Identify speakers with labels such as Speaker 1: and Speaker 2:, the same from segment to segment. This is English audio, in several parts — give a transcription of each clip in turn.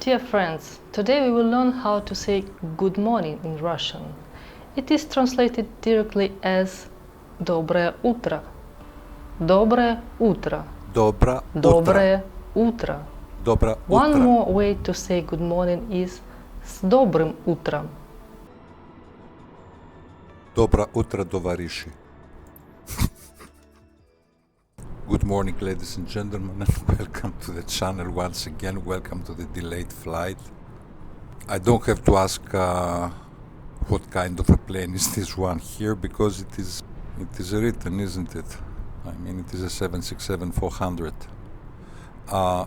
Speaker 1: Dear friends, today we will learn how to say good morning in Russian. It is translated directly as Доброе утро. Доброе утро.
Speaker 2: Доброе утро.
Speaker 1: Доброе утро.
Speaker 2: Доброе
Speaker 1: One
Speaker 2: утро.
Speaker 1: more way to say good morning is с добрым утром.
Speaker 2: Доброе утро, товарищи. Good morning, ladies and gentlemen, and welcome to the channel once again. Welcome to the delayed flight. I don't have to ask what kind of a plane is this one here, because it is written, isn't it? I mean, it is a 767-400.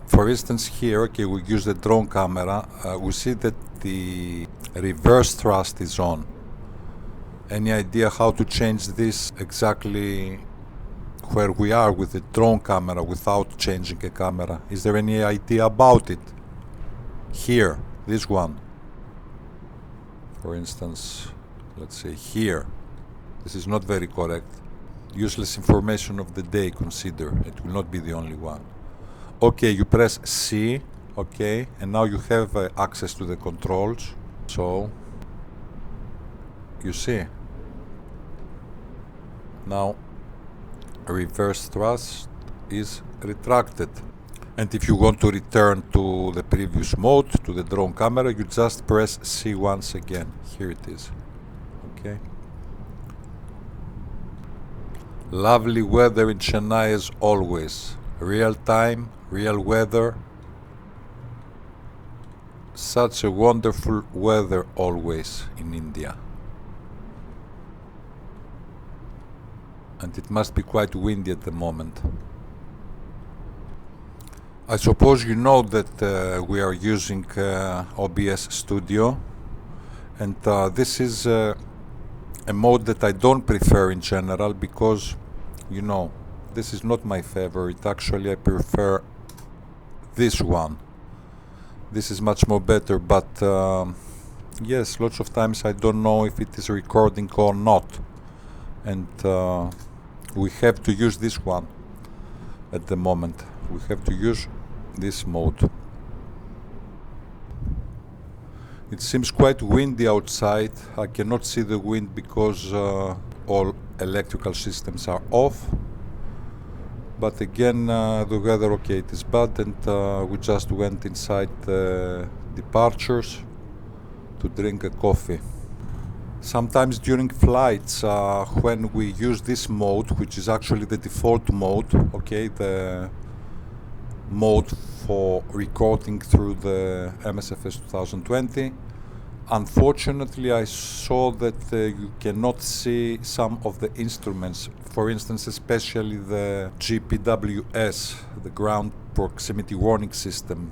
Speaker 2: For instance, here, okay, we use the drone camera. We see that the reverse thrust is on. Any idea how to change this exactly where we are with the drone camera without changing a camera? Is there any idea about it? Here, this one. For instance, let's say here. This is not very correct. Useless information of the day, consider. It will not be the only one. Okay, you press C, okay, and now you have access to the controls. So, you see. Now, reverse thrust is retracted. And if you want to return to the previous mode, to the drone camera, you just press C once again. Here it is. Okay. Lovely weather in Chennai as always. Real time, real weather. Such a wonderful weather always in India. And it must be quite windy at the moment. I suppose you know that we are using OBS Studio, and this is a mode that I don't prefer in general because, you know, this is not my favorite. Actually, I prefer this one. This is much more better, but yes, lots of times I don't know if it is recording or not, and we have to use this one at the moment. We have to use this mode. It seems quite windy outside. I cannot see the wind because all electrical systems are off. But again, the weather, okay, it is bad, and we just went inside the departures to drink a coffee. Sometimes during flights, when we use this mode, which is actually the default mode, okay, the mode for recording through the MSFS 2020, unfortunately I saw that you cannot see some of the instruments. For instance, especially the GPWS, the Ground Proximity Warning System,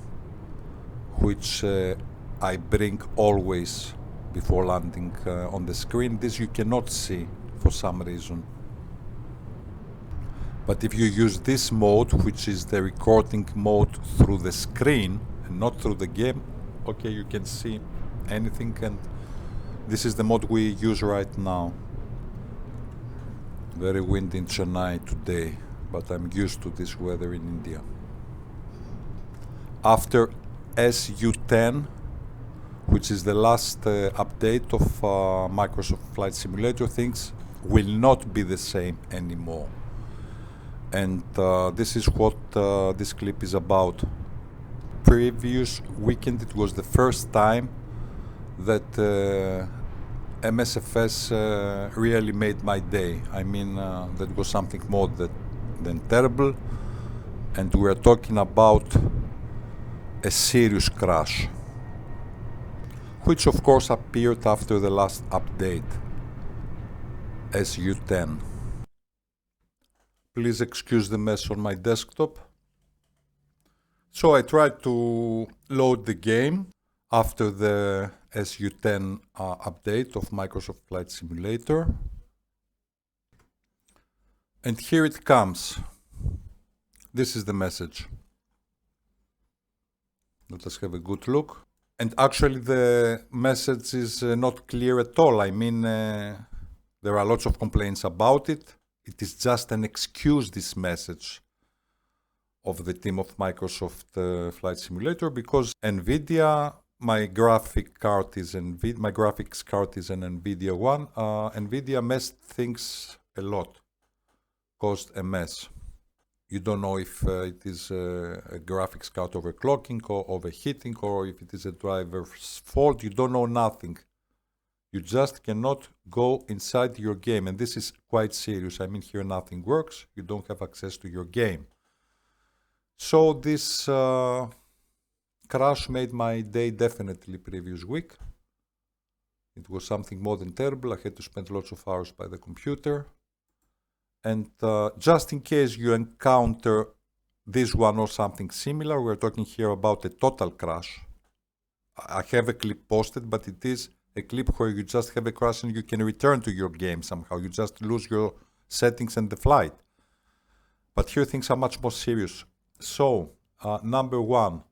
Speaker 2: which I bring always before landing on the screen. This you cannot see for some reason. But if you use this mode, which is the recording mode through the screen and not through the game, okay, you can see anything, and this is the mode we use right now. Very windy in Chennai today, but I'm used to this weather in India. After SU-10, which is the last update of Microsoft Flight Simulator, things will not be the same anymore. And this is what this clip is about. Previous weekend, it was the first time that MSFS really made my day. I mean, that was something more than terrible. And we are talking about a serious crash, which of course appeared after the last update, SU-10. Please excuse the mess on my desktop. So I tried to load the game after the SU-10 update of Microsoft Flight Simulator. And here it comes. This is the message. Let us have a good look. And actually the message is not clear at all. I mean, there are lots of complaints about it. It is just an excuse, this message, of the team of Microsoft Flight Simulator, because NVIDIA, my graphics card is an NVIDIA one. NVIDIA messed things a lot, caused a mess. You don't know if it is a graphics card overclocking or overheating, or if it is a driver's fault. You don't know nothing. You just cannot go inside your game, and this is quite serious. I mean, here nothing works. You don't have access to your game. So this crash made my day definitely previous week. It was something more than terrible. I had to spend lots of hours by the computer. And just in case you encounter this one or something similar, we're talking here about a total crash. I have a clip posted, but it is a clip where you just have a crash and you can return to your game somehow. You just lose your settings and the flight. But here things are much more serious. So, number one,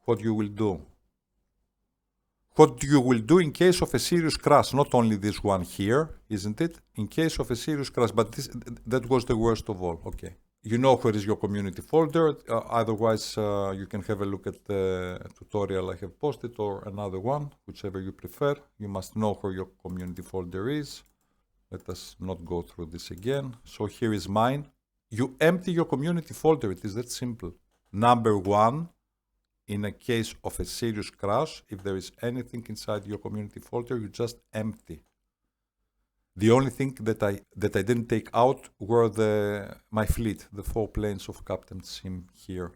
Speaker 2: what you will do. What you will do in case of a serious crash, not only this one here, isn't it? In case of a serious crash, but that was the worst of all, okay. You know where is your community folder, otherwise you can have a look at the tutorial I have posted or another one, whichever you prefer. You must know where your community folder is. Let us not go through this again. So here is mine. You empty your community folder, it is that simple. Number one, in a case of a serious crash, if there is anything inside your community folder, you just empty. The only thing that I didn't take out were my fleet, the 4 planes of Captain Sim here.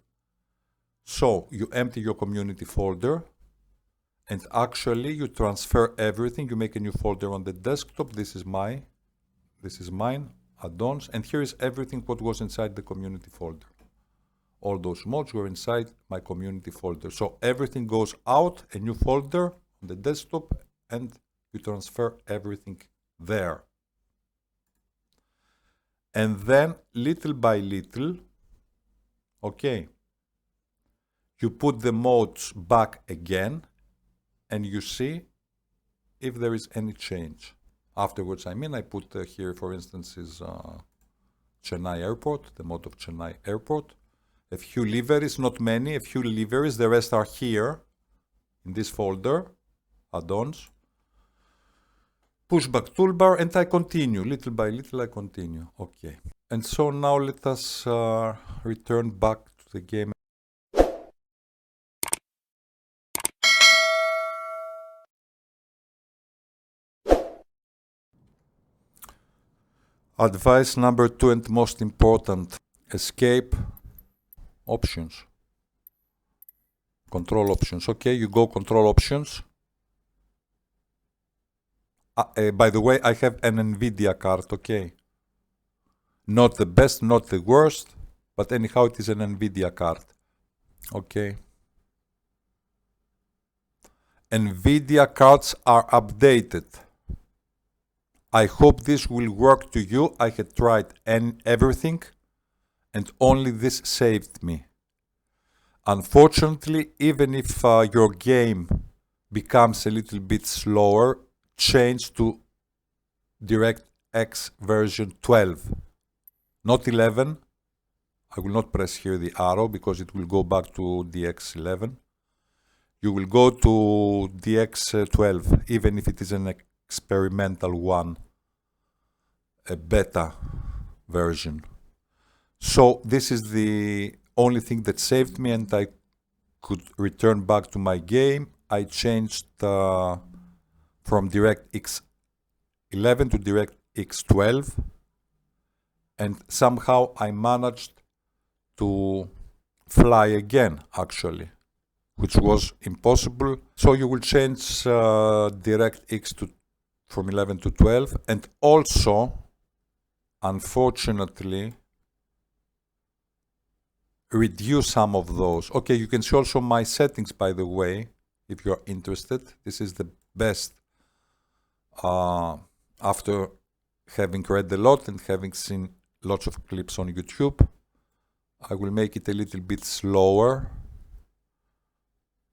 Speaker 2: So you empty your community folder, and actually you transfer everything. You make a new folder on the desktop. This is mine, add-ons, and here is everything what was inside the community folder. All those mods were inside my community folder. So everything goes out, a new folder on the desktop, and you transfer everything there. And then little by little, okay, you put the modes back again and you see if there is any change. Afterwards, I mean, I put here, for instance, is Chennai Airport, the mode of Chennai Airport. A few liveries, not many, a few liveries. The rest are here in this folder, add-ons. Pushback toolbar, and I continue. Little by little, I continue. Okay. And so now let us return back to the game. Advice number 2 and most important, escape options. Control options. Okay, you go control options. By the way, I have an NVIDIA card, okay? Not the best, not the worst, but anyhow it is an NVIDIA card. Okay. NVIDIA cards are updated. I hope this will work to you. I had tried everything and only this saved me. Unfortunately, even if your game becomes a little bit slower, change to DirectX version 12, not 11. I will not press here the arrow because it will go back to DX11. You will go to DX12, even if it is an experimental one, a beta version. So this is the only thing that saved me, and I could return back to my game. I changed from DirectX 11 to DirectX 12, and somehow I managed to fly again, actually, which was impossible. So you will change DirectX from 11 to 12, and also, unfortunately, reduce some of those. Okay, you can see also my settings, by the way, if you're interested. This is the best after having read a lot and having seen lots of clips on YouTube. I will make it a little bit slower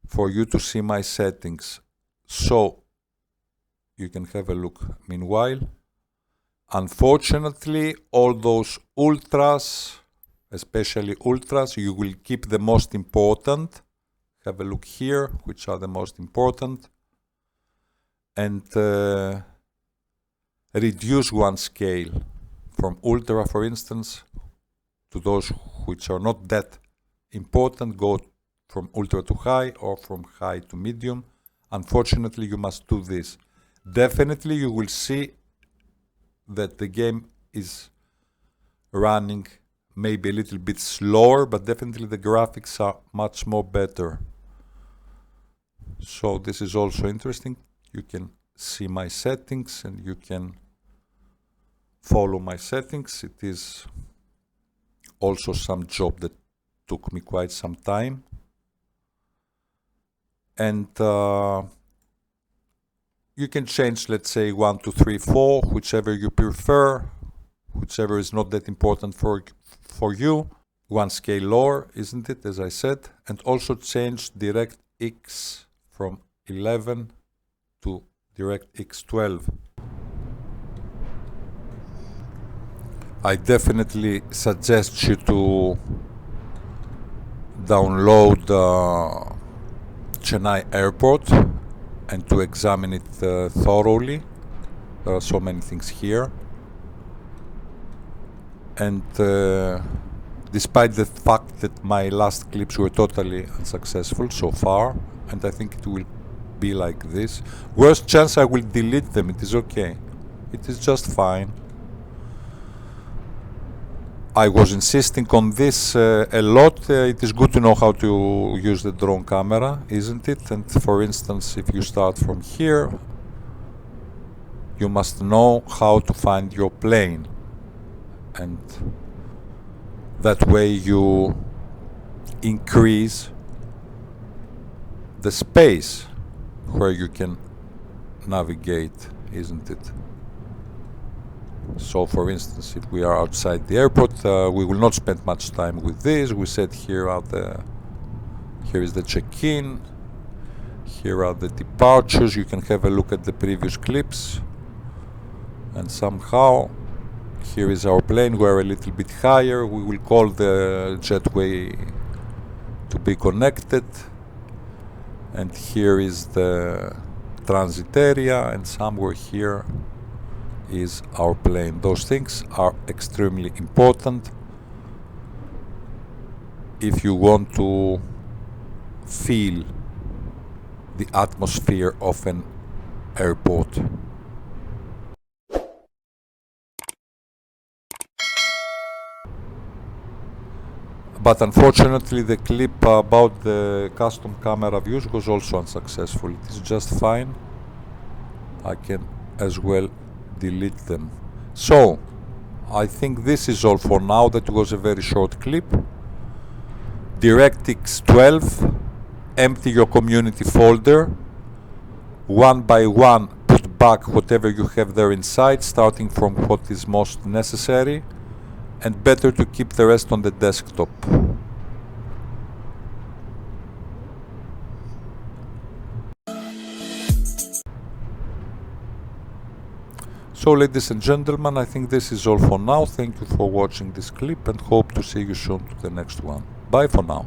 Speaker 2: for you to see my settings, so you can have a look meanwhile. Unfortunately, all those ultras, especially ultras. You will keep the most important. Have a look here, which are the most important. And reduce one scale from ultra, for instance, to those which are not that important. Go from ultra to high or from high to medium. Unfortunately, you must do this. Definitely, you will see that the game is running maybe a little bit slower, but definitely the graphics are much more better. So this is also interesting. You can see my settings and you can follow my settings. It is also some job that took me quite some time. And you can change, let's say, 1, 2, 3, 4, whichever you prefer, whichever is not that important for you. One scale lower, isn't it, as I said? And also change DirectX from 11 to DirectX 12. I definitely suggest you to download Chennai Airport and to examine it thoroughly. There are so many things here. And despite the fact that my last clips were totally unsuccessful so far, and I think it will be like this, worst chance I will delete them. It is okay. It is just fine. I was insisting on this a lot. It is good to know how to use the drone camera, isn't it? And for instance, if you start from here, you must know how to find your plane. And that way you increase the space where you can navigate, isn't it? So for instance, if we are outside the airport, we will not spend much time with this. We said here is the check-in, here are the departures. You can have a look at the previous clips, and somehow here is our plane. We're a little bit higher. We will call the jetway to be connected, and here is the transit area, and somewhere here is our plane. Those things are extremely important if you want to feel the atmosphere of an airport. But unfortunately the clip about the custom camera views was also unsuccessful. It is just fine. I can as well delete them. So I think this is all for now. That was a very short clip. DirectX 12, empty your community folder, one by one put back whatever you have there inside, starting from what is most necessary, and better to keep the rest on the desktop. So ladies and gentlemen, I think this is all for now. Thank you for watching this clip and hope to see you soon to the next one. Bye for now.